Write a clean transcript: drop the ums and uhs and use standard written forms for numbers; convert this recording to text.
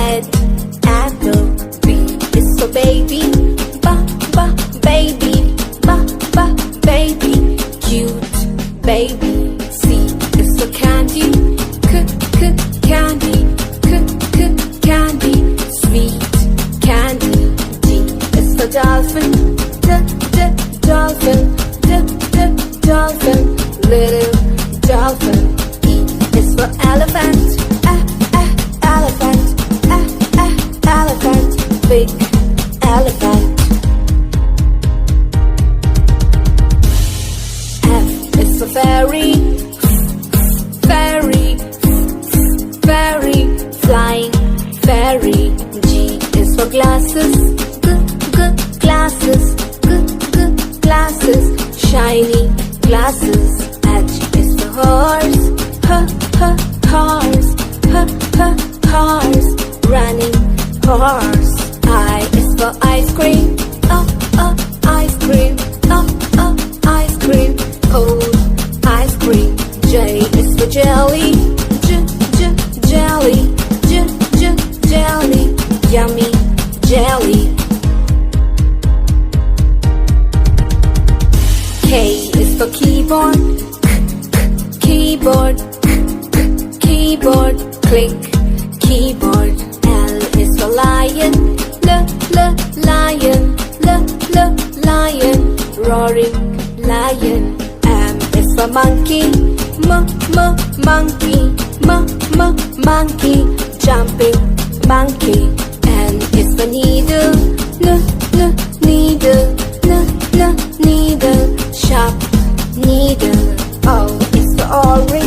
head. Apple. B is for baby. Baby. Baby. Cute baby. C is for candy. Candy. Candy. Sweet candy. D is for dolphin. Dolphin. Dolphin. Little dolphin. E is for elephant. Elephant. Elephant. Big elephant. F is for fairy. Fairy. Flying fairy. G is for glasses. Glasses. Glasses. Shiny glasses. H is for horse. Horse. Horse. Running horse. I is for ice cream. Ice cream. Ice cream. Cold ice cream. J is for jelly. Jelly. Jelly. Yummy jelly. K is for keyboard. Keyboard. Click keyboard. L is for lion. Lion. Lion. Roaring lion. M is for monkey. Monkey. Jumping monkey. N is for needle. Needle. Sharp needle. O is for orange.